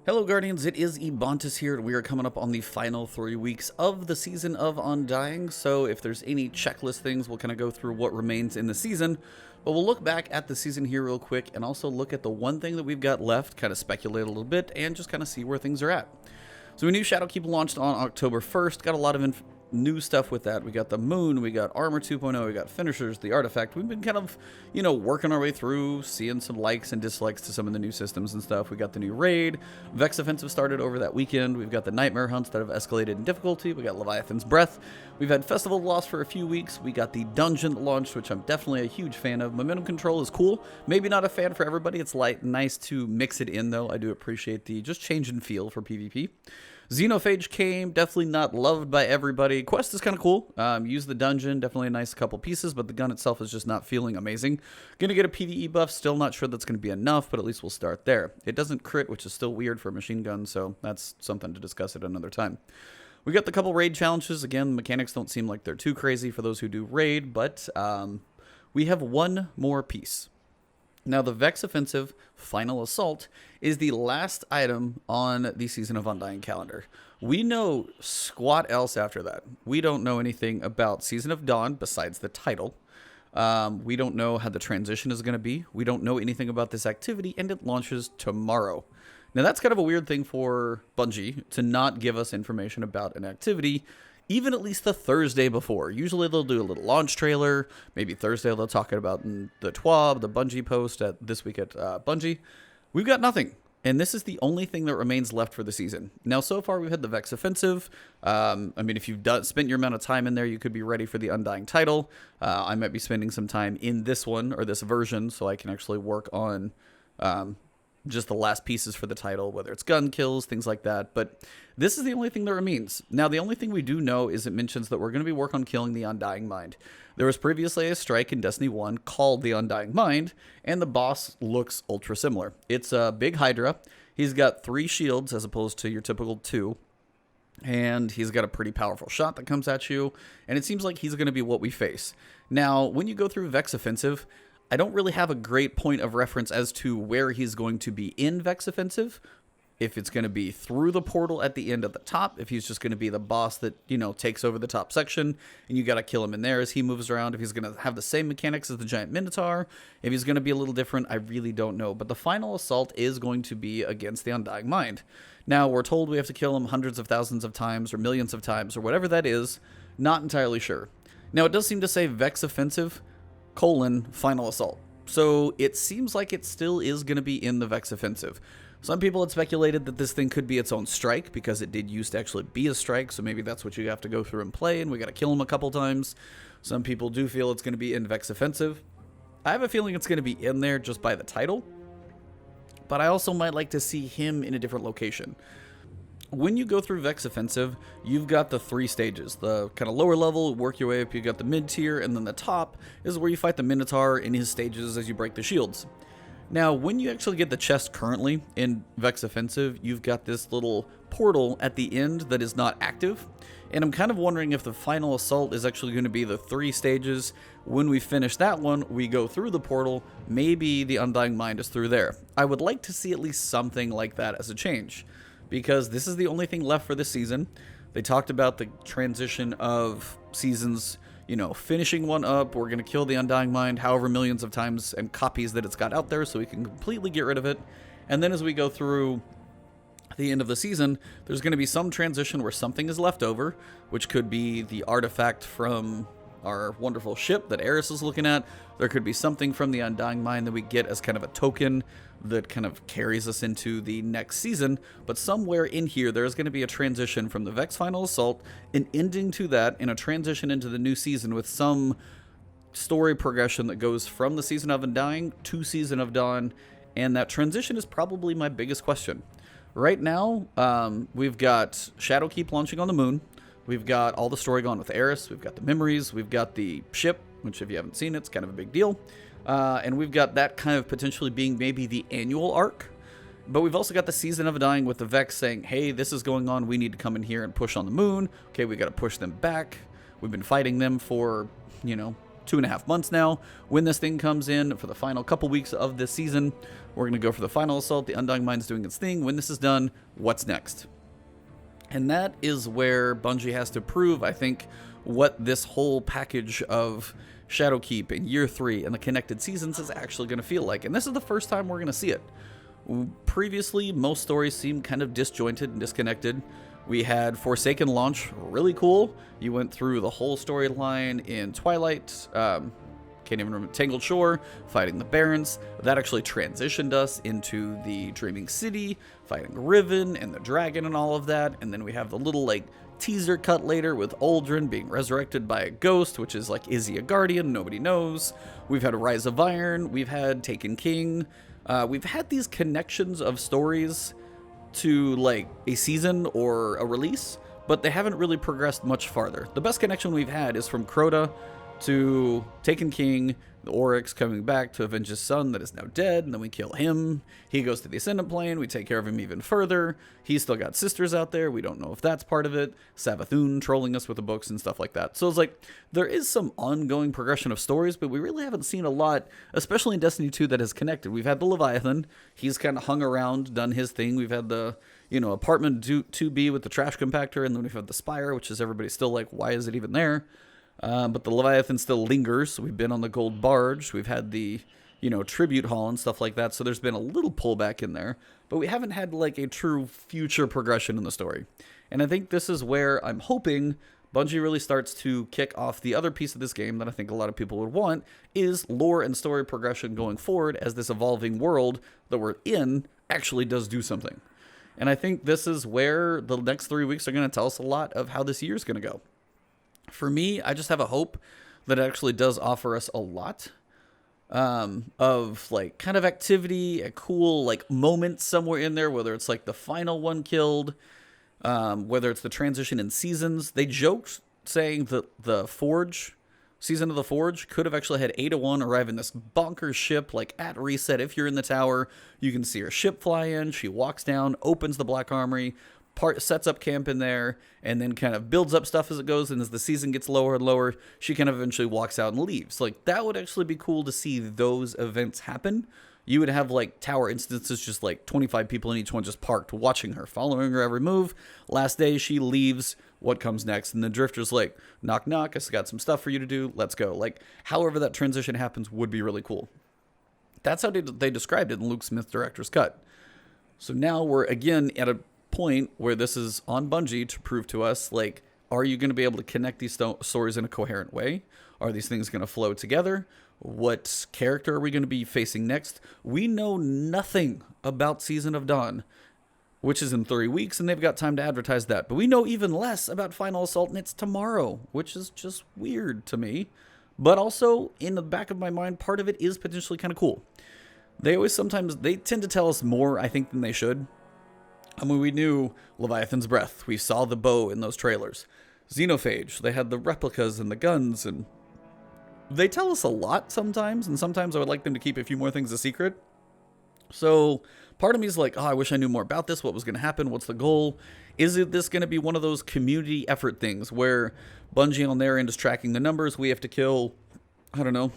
Hello Guardians, it is Ebontis here, and we are coming up on the final 3 weeks of the season of Undying, so if there's any checklist things, we'll kind of go through what remains in the season, but we'll look back at the season here real quick, and also look at the one thing that we've got left, kind of speculate a little bit, and just kind of see where things are at. So we knew Shadowkeep launched on October 1st, got a lot of new stuff with that. We got the moon, we got armor 2.0, we got finishers, the artifact. We've been kind of, working our way through, seeing some likes and dislikes to some of the new systems and stuff. We got the new raid. Vex Offensive started over that weekend. We've got the nightmare hunts that have escalated in difficulty. We got Leviathan's Breath. We've had Festival Lost for a few weeks. We got the dungeon that launched, which I'm definitely a huge fan of. Momentum control is cool. Maybe not a fan for everybody. It's nice to mix it in, though. I do appreciate the just change in feel for PvP. Xenophage came, definitely not loved by everybody. Quest is kind of cool. Use the dungeon, definitely a nice couple pieces, but the gun itself is just not feeling amazing. Gonna get a PvE buff, still not sure that's gonna be enough, but at least we'll start there. It doesn't crit, which is still weird for a machine gun, so that's something to discuss at another time. We got the couple raid challenges. Again, the mechanics don't seem like they're too crazy for those who do raid, but we have one more piece. Now, the Vex Offensive Final Assault is the last item on the Season of Undying calendar. We know squat else after that. We don't know anything about Season of Dawn besides the title. We don't know how the transition is going to be. We don't know anything about this activity, and it launches tomorrow. Now, that's kind of a weird thing for Bungie, to not give us information about an activity even at least the Thursday before. Usually they'll do a little launch trailer. Maybe Thursday they'll talk about in the TWAB, the Bungie post at this week at Bungie. We've got nothing. And this is the only thing that remains left for the season. Now, so far we've had the Vex Offensive. If you've spent your amount of time in there, you could be ready for the Undying title. I might be spending some time in this one, or this version, so I can actually work on just the last pieces for the title, whether it's gun kills, things like that. But this is the only thing that remains. Now, the only thing we do know is it mentions that we're going to be working on killing the Undying Mind. There was previously a strike in Destiny 1 called the Undying Mind, and the boss looks ultra similar. It's a big Hydra. He's got 3 shields as opposed to your typical 2. And he's got a pretty powerful shot that comes at you, and it seems like he's going to be what we face. Now, when you go through Vex Offensive, I don't really have a great point of reference as to where he's going to be in Vex Offensive. If it's going to be through the portal at the end at the top, if he's just going to be the boss that, takes over the top section, and you got to kill him in there as he moves around, if he's going to have the same mechanics as the giant Minotaur, if he's going to be a little different, I really don't know. But the final assault is going to be against the Undying Mind. Now, we're told we have to kill him hundreds of thousands of times, or millions of times, or whatever that is. Not entirely sure. Now, it does seem to say Vex Offensive, Final Assault. So it seems like it still is going to be in the Vex Offensive. Some people had speculated that this thing could be its own strike, because it did used to actually be a strike, so maybe that's what you have to go through and play, and we got to kill him a couple times. Some people do feel it's going to be in Vex Offensive. I have a feeling it's going to be in there just by the title, but I also might like to see him in a different location. When you go through Vex Offensive, you've got the 3 stages. The kind of lower level, work your way up, you got the mid tier, and then the top is where you fight the Minotaur in his stages as you break the shields. Now, when you actually get the chest currently in Vex Offensive, you've got this little portal at the end that is not active. And I'm kind of wondering if the final assault is actually going to be the 3 stages. When we finish that one, we go through the portal. Maybe the Undying Mind is through there. I would like to see at least something like that as a change, because this is the only thing left for this season. They talked about the transition of seasons, finishing one up. We're going to kill the Undying Mind however millions of times and copies that it's got out there so we can completely get rid of it. And then as we go through the end of the season, there's going to be some transition where something is left over, which could be the artifact from our wonderful ship that Eris is looking at. There could be something from the Undying Mind that we get as kind of a token that kind of carries us into the next season, but somewhere in here there's going to be a transition from the Vex Final Assault, an ending to that, and a transition into the new season with some story progression that goes from the Season of Undying to Season of Dawn, and that transition is probably my biggest question. Right now, we've got Shadowkeep launching on the moon. We've got all the story going with Eris. We've got the memories. We've got the ship, which if you haven't seen it, it's kind of a big deal. And we've got that kind of potentially being maybe the annual arc. But we've also got the Season of Undying with the Vex saying, hey, this is going on. We need to come in here and push on the moon. Okay, we got to push them back. We've been fighting them for, 2.5 months now. When this thing comes in for the final couple weeks of this season, we're going to go for the final assault. The Undying Mind's doing its thing. When this is done, what's next? And that is where Bungie has to prove, I think, what this whole package of Shadowkeep in year 3 and the connected seasons is actually going to feel like. And this is the first time we're going to see it. Previously, most stories seemed kind of disjointed and disconnected. We had Forsaken launch, really cool. You went through the whole storyline in Twilight, can't even remember, Tangled Shore, fighting the Barons. That actually transitioned us into the Dreaming City, fighting Riven and the Dragon and all of that. And then we have the little, like, teaser cut later with Uldren being resurrected by a ghost, which is like, is he a guardian? Nobody knows. We've had Rise of Iron. We've had Taken King. We've had these connections of stories to like a season or a release, but they haven't really progressed much farther. The best connection we've had is from Crota to Taken King, the Oryx coming back to avenge his son that is now dead, and then we kill him. He goes to the Ascendant Plane, we take care of him even further. He's still got sisters out there, we don't know if that's part of it. Savathun trolling us with the books and stuff like that. So it's like, there is some ongoing progression of stories, but we really haven't seen a lot, especially in Destiny 2, that has connected. We've had the Leviathan, he's kind of hung around, done his thing. We've had the, you know, apartment 2B with the trash compactor, and then we've had the Spire, which is everybody's still like, why is it even there? But the Leviathan still lingers. We've been on the Gold Barge. We've had the, you know, Tribute Hall and stuff like that. So there's been a little pullback in there. But we haven't had, like, a true future progression in the story. And I think this is where I'm hoping Bungie really starts to kick off the other piece of this game that I think a lot of people would want, is lore and story progression going forward as this evolving world that we're in actually does do something. And I think this is where the next 3 weeks are going to tell us a lot of how this year is going to go. For me, I just have a hope that it actually does offer us a lot of like kind of activity, a cool like moment somewhere in there, whether it's like the final one killed, whether it's the transition in seasons. They joked saying that the Forge, Season of the Forge, could have actually had Ada 1 arrive in this bonkers ship, like at reset. If you're in the tower, you can see her ship fly in. She walks down, opens the Black Armory, sets up camp in there, and then kind of builds up stuff as it goes, and as the season gets lower and lower, she kind of eventually walks out and leaves. Like, that would actually be cool to see those events happen. You would have, like, tower instances, just like 25 people in each one just parked, watching her, following her every move. Last day, she leaves. What comes next? And the Drifter's like, knock, knock, I got some stuff for you to do, let's go. Like, however that transition happens would be really cool. That's how they described it in Luke Smith's director's cut. So now we're, again, at a point where this is on Bungie to prove to us, like, are you going to be able to connect these stories in a coherent way? Are these things going to flow together? What character are we going to be facing next? We know nothing about Season of Dawn, which is in 3 weeks, and they've got time to advertise that. But we know even less about Final Assault, and it's tomorrow, which is just weird to me. But also, in the back of my mind, part of it is potentially kind of cool. They tend to tell us more, I think, than they should. I mean, we knew Leviathan's Breath. We saw the bow in those trailers. Xenophage, they had the replicas and the guns, and they tell us a lot sometimes, and sometimes I would like them to keep a few more things a secret. So part of me is like, oh, I wish I knew more about this. What was going to happen? What's the goal? Is this going to be one of those community effort things where Bungie on their end is tracking the numbers? We have to kill, I don't know,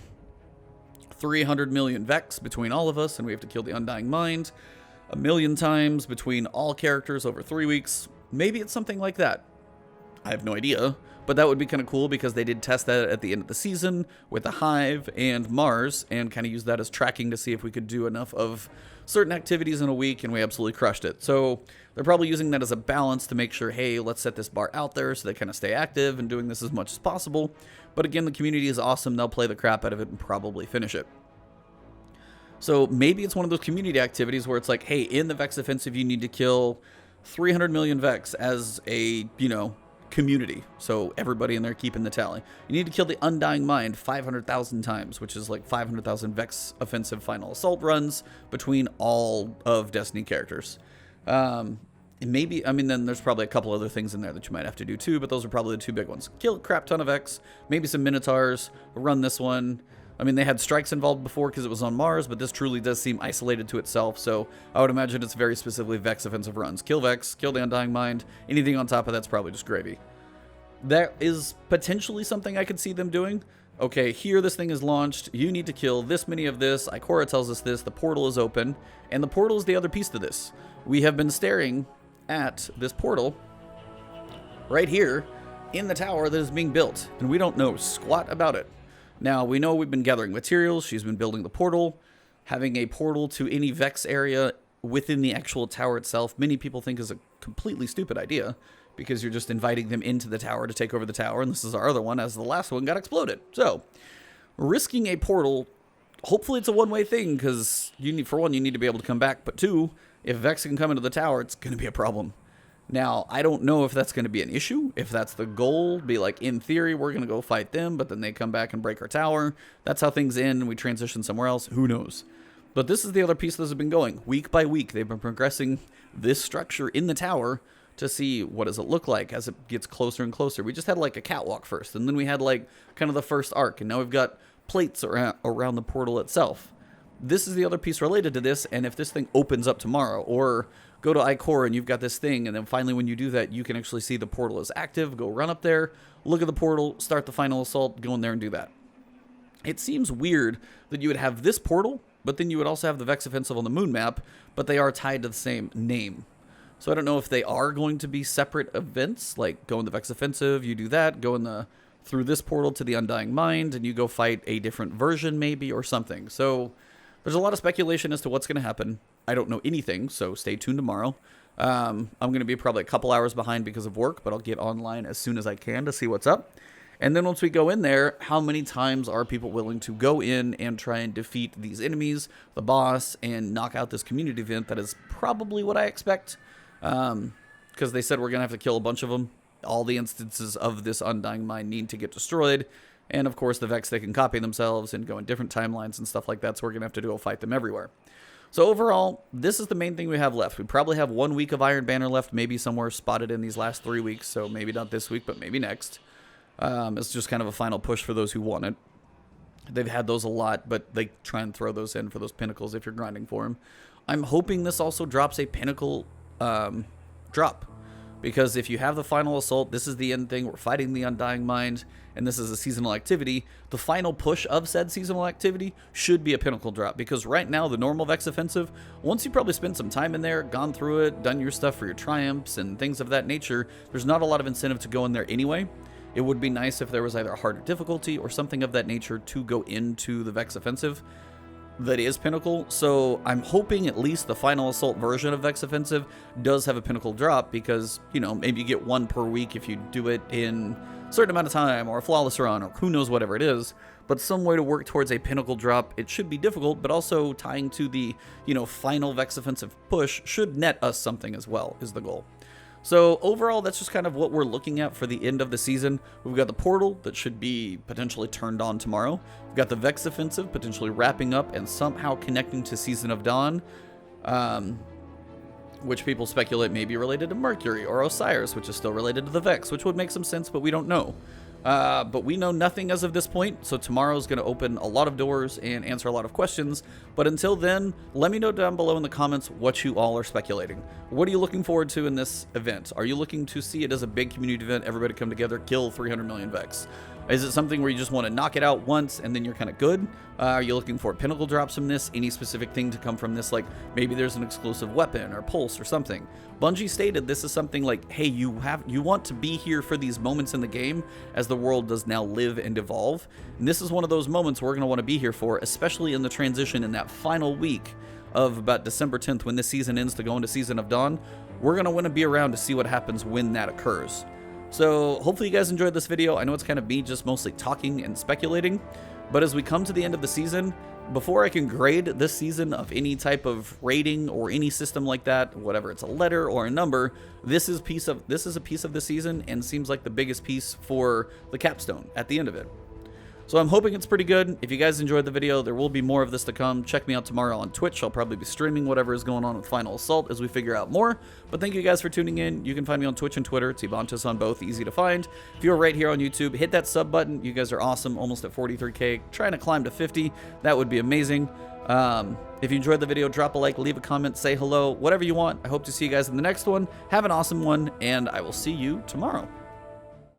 300 million Vex between all of us, and we have to kill the Undying Mind 1 million times between all characters over 3 weeks. Maybe it's something like that. I have no idea, but that would be kind of cool because they did test that at the end of the season with the Hive and Mars and kind of use that as tracking to see if we could do enough of certain activities in a week, and we absolutely crushed it. So they're probably using that as a balance to make sure, hey, let's set this bar out there so they kind of stay active and doing this as much as possible. But again, the community is awesome. They'll play the crap out of it and probably finish it. So maybe it's one of those community activities where it's like, hey, in the Vex Offensive, you need to kill 300 million Vex as a, community. So everybody in there keeping the tally. You need to kill the Undying Mind 500,000 times, which is like 500,000 Vex Offensive Final Assault runs between all of Destiny characters. And maybe, then there's probably a couple other things in there that you might have to do too, but those are probably the two big ones. Kill a crap ton of Vex, maybe some Minotaurs, run this one. They had strikes involved before because it was on Mars, but this truly does seem isolated to itself, so I would imagine it's very specifically Vex offensive runs. Kill Vex, kill the Undying Mind, anything on top of that's probably just gravy. That is potentially something I could see them doing. okay, here this thing is launched, you need to kill this many of this, Ikora tells us this, the portal is open, and the portal is the other piece to this. We have been staring at this portal right here in the tower that is being built, and we don't know squat about it. Now, we know we've been gathering materials, she's been building the portal, having a portal to any Vex area within the actual tower itself, many people think is a completely stupid idea, because you're just inviting them into the tower to take over the tower, and this is our other one, as the last one got exploded. So, risking a portal, hopefully it's a one-way thing, because you need, for one, you need to be able to come back, but two, if Vex can come into the tower, it's going to be a problem. Now, I don't know if that's going to be an issue, if that's the goal, be like, in theory, we're going to go fight them, but then they come back and break our tower. That's how things end, and we transition somewhere else. Who knows? But this is the other piece that has been going. Week by week, they've been progressing this structure in the tower to see what does it look like as it gets closer and closer. We just had like a catwalk first, and then we had like kind of the first arc, and now we've got plates around the portal itself. This is the other piece related to this, and if this thing opens up tomorrow, or go to Ikora and you've got this thing, and then finally when you do that, you can actually see the portal is active, go run up there, look at the portal, start the final assault, go in there and do that. It seems weird that you would have this portal, but then you would also have the Vex Offensive on the moon map, but they are tied to the same name. So I don't know if they are going to be separate events, like go in the Vex Offensive, you do that, go in the through this portal to the Undying Mind, and you go fight a different version maybe, or something. So there's a lot of speculation as to what's going to happen. I don't know anything, so stay tuned tomorrow. I'm going to be probably a couple hours behind because of work, but I'll get online as soon as I can to see what's up. And then once we go in there, how many times are people willing to go in and try and defeat these enemies, the boss, and knock out this community event? That is probably what I expect. Because they said we're going to have to kill a bunch of them. All the instances of this Undying Mind need to get destroyed. And of course, the Vex, they can copy themselves and go in different timelines and stuff like that. So we're going to have to go fight them everywhere. So overall, this is the main thing we have left. We probably have 1 week of Iron Banner left, maybe somewhere spotted in these last 3 weeks. So maybe not this week, but maybe next. It's just kind of a final push for those who want it. They've had those a lot, but they try and throw those in for those pinnacles if you're grinding for them. I'm hoping this also drops a pinnacle drop, because if you have the final assault, this is the end thing, we're fighting the Undying Mind, and this is a seasonal activity. The final push of said seasonal activity should be a pinnacle drop, because right now the normal Vex Offensive, once you probably spent some time in there, gone through it, done your stuff for your triumphs and things of that nature, there's not a lot of incentive to go in there anyway. It would be nice if there was either a harder difficulty or something of that nature to go into the Vex Offensive that is pinnacle. So I'm hoping at least the final assault version of Vex Offensive does have a pinnacle drop, because, you know, maybe you get one per week if you do it in a certain amount of time, or a flawless run, or who knows, whatever it is. But some way to work towards a pinnacle drop. It should be difficult, but also tying to the, you know, final Vex Offensive push should net us something as well, is the goal. So overall, that's just kind of what we're looking at for the end of the season. We've got the portal that should be potentially turned on tomorrow. We've got the Vex Offensive potentially wrapping up and somehow connecting to Season of Dawn, which people speculate may be related to Mercury or Osiris, which is still related to the Vex, which would make some sense, but we don't know. But we know nothing as of this point, so tomorrow's going to open a lot of doors and answer a lot of questions. But until then, let me know down below in the comments what you all are speculating. What are you looking forward to in this event? Are you looking to see it as a big community event, everybody come together, kill 300 million Vex? Is it something where you just want to knock it out once and then you're kind of good? Are you looking for pinnacle drops from this? Any specific thing to come from this? Like maybe there's an exclusive weapon or pulse or something. Bungie stated this is something like, hey, you want to be here for these moments in the game as the world does now live and evolve. And this is one of those moments we're going to want to be here for, especially in the transition in that final week of about December 10th when this season ends to go into Season of Dawn. We're going to want to be around to see what happens when that occurs. So hopefully you guys enjoyed this video. I know it's kind of me just mostly talking and speculating, but as we come to the end of the season, before I can grade this season of any type of rating or any system like that, whatever it's a letter or a number, this is a piece of the season and seems like the biggest piece for the capstone at the end of it. So I'm hoping it's pretty good. If you guys enjoyed the video, there will be more of this to come. Check me out tomorrow on Twitch. I'll probably be streaming whatever is going on with Final Assault as we figure out more. But thank you guys for tuning in. You can find me on Twitch and Twitter. It's Ebontis on both. Easy to find. If you're right here on YouTube, hit that sub button. You guys are awesome. Almost at 43K. Trying to climb to 50. That would be amazing. If you enjoyed the video, drop a like, leave a comment, say hello, whatever you want. I hope to see you guys in the next one. Have an awesome one, and I will see you tomorrow.